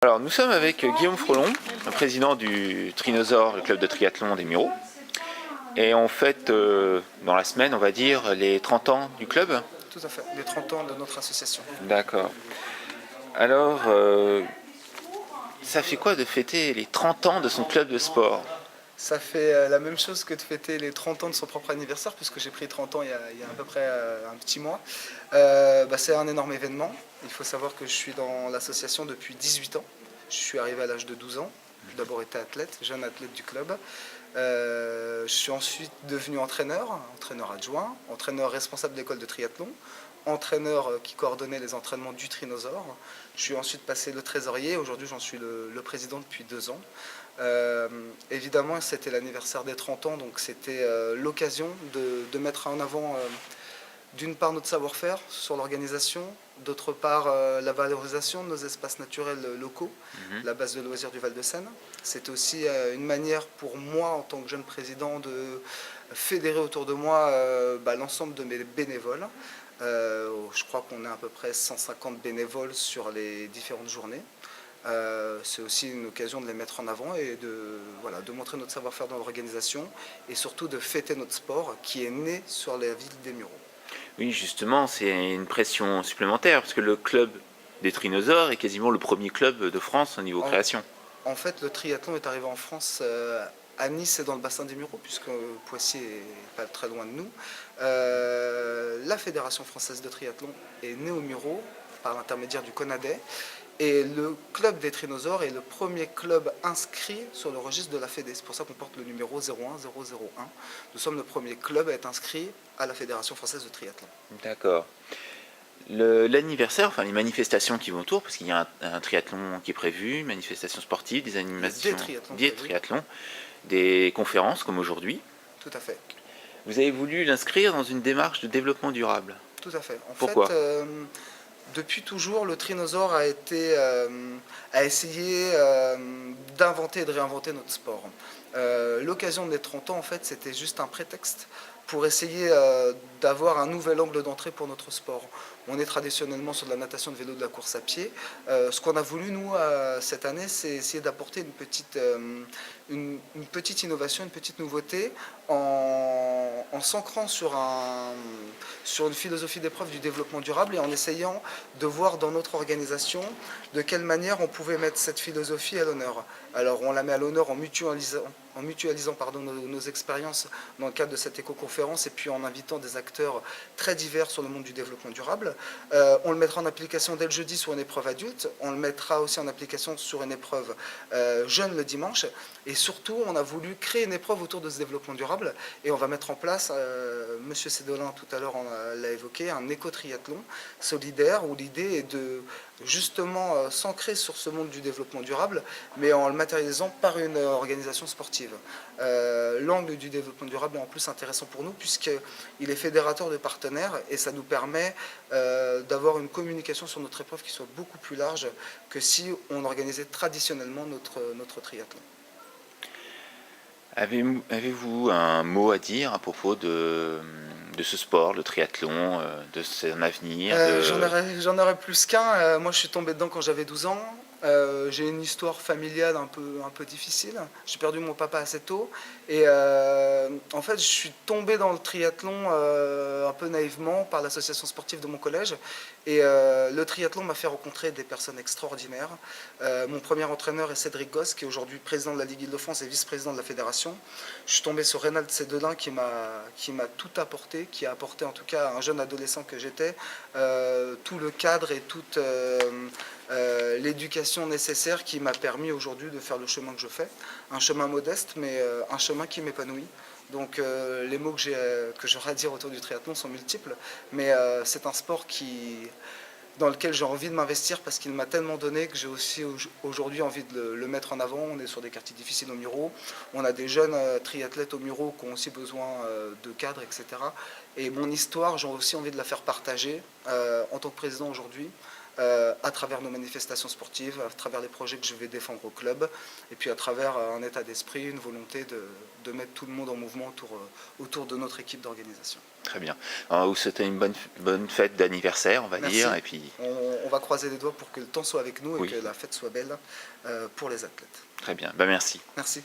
Alors nous sommes avec Guillaume Frelon, président du Trinosaure, le club de triathlon des Mureaux. Et on fête dans la semaine, on va dire, les 30 ans du club. Tout à fait, les 30 ans de notre association. D'accord. Alors, ça fait quoi de fêter les 30 ans de son club de sport? Ça fait la même chose que de fêter les 30 ans de son propre anniversaire, puisque j'ai pris 30 ans il y a à peu près un petit mois. C'est un énorme événement. Il faut savoir que je suis dans l'association depuis 18 ans. Je suis arrivé à l'âge de 12 ans. J'ai d'abord été athlète, jeune athlète du club. Je suis ensuite devenu entraîneur adjoint, entraîneur responsable de l'école de triathlon, entraîneur qui coordonnait les entraînements du Trinosaure. Je suis ensuite passé le trésorier, aujourd'hui j'en suis le président depuis 2 ans. Évidemment, c'était l'anniversaire des 30 ans, donc c'était l'occasion de mettre en avant d'une part notre savoir-faire sur l'organisation, d'autre part la valorisation de nos espaces naturels locaux, la base de loisirs du Val-de-Seine. C'était aussi une manière pour moi, en tant que jeune président, de fédérer autour de moi l'ensemble de mes bénévoles. Je crois qu'on est à peu près 150 bénévoles sur les différentes journées. C'est aussi une occasion de les mettre en avant et de montrer notre savoir-faire dans l'organisation et surtout de fêter notre sport qui est né sur la ville des Mureaux. Oui, justement, c'est une pression supplémentaire, parce que le club des Trinosaures est quasiment le premier club de France au niveau création. En fait, le triathlon est arrivé en France à Nice et dans le bassin des Mureaux, puisque Poissy est pas très loin de nous. La Fédération française de triathlon est née aux Mureaux par l'intermédiaire du CONADET. Et le club des Trinosaures est le premier club inscrit sur le registre de la Fédé. C'est pour ça qu'on porte le numéro 01001. Nous sommes le premier club à être inscrit à la Fédération française de triathlon. D'accord. L'anniversaire, enfin les manifestations qui vont autour, parce qu'il y a un triathlon qui est prévu, manifestations sportives, des animations, des triathlons, des conférences comme aujourd'hui. Tout à fait. Vous avez voulu l'inscrire dans une démarche de développement durable. Tout à fait. Pourquoi ? Depuis toujours, le Trinosaure a essayé d'inventer et de réinventer notre sport. L'occasion des 30 ans, en fait, c'était juste un prétexte pour essayer d'avoir un nouvel angle d'entrée pour notre sport. On est traditionnellement sur de la natation, de vélo, de la course à pied. Ce qu'on a voulu, nous, cette année, c'est essayer d'apporter une petite innovation, une petite nouveauté en s'ancrant sur une philosophie d'épreuve du développement durable et en essayant de voir dans notre organisation de quelle manière on pouvait mettre cette philosophie à l'honneur. Alors on la met à l'honneur en mutualisant nos expériences dans le cadre de cette éco-conférence et puis en invitant des acteurs très divers sur le monde du développement durable. On le mettra en application dès le jeudi sur une épreuve adulte, on le mettra aussi en application sur une épreuve jeune le dimanche et surtout on a voulu créer une épreuve autour de ce développement durable et on va mettre en place, Monsieur Sédolin tout à l'heure l'a évoqué, un éco-triathlon solidaire où l'idée est de justement s'ancrer sur ce monde du développement durable, mais en le matérialisant par une organisation sportive. L'angle du développement durable est en plus intéressant pour nous puisqu'il est fédérateur de partenaires et ça nous permet d'avoir une communication sur notre épreuve qui soit beaucoup plus large que si on organisait traditionnellement notre triathlon. Avez-vous un mot à dire à propos de ce sport, le triathlon, de son avenir J'en aurais plus qu'un. Moi, je suis tombé dedans quand j'avais 12 ans. J'ai une histoire familiale un peu difficile. J'ai perdu mon papa assez tôt. Et en fait, je suis tombé dans le triathlon un peu naïvement par l'association sportive de mon collège. Et le triathlon m'a fait rencontrer des personnes extraordinaires. Mon premier entraîneur est Cédric Gosse, qui est aujourd'hui président de la Ligue Île-de-France et vice-président de la fédération. Je suis tombé sur Reynald Sédelin qui m'a tout apporté, qui a apporté en tout cas à un jeune adolescent que j'étais, tout le cadre et toute l'éducation nécessaire qui m'a permis aujourd'hui de faire le chemin que je fais. Un chemin modeste, mais un chemin qui m'épanouit. Donc les mots que j'aurais à dire autour du triathlon sont multiples, mais c'est un sport dans lequel j'ai envie de m'investir parce qu'il m'a tellement donné que j'ai aussi aujourd'hui envie de le mettre en avant. On est sur des quartiers difficiles aux Mureaux, on a des jeunes triathlètes aux Mureaux qui ont aussi besoin de cadres, etc. Et mon histoire, j'ai aussi envie de la faire partager en tant que président aujourd'hui. à travers nos manifestations sportives, à travers les projets que je vais défendre au club, et puis à travers un état d'esprit, une volonté de mettre tout le monde en mouvement autour de notre équipe d'organisation. Très bien. Alors, vous souhaitez une bonne fête d'anniversaire, on va Merci. dire. Et puis... on va croiser les doigts pour que le temps soit avec nous et Oui. que la fête soit belle pour les athlètes. Très bien, ben, merci. Merci.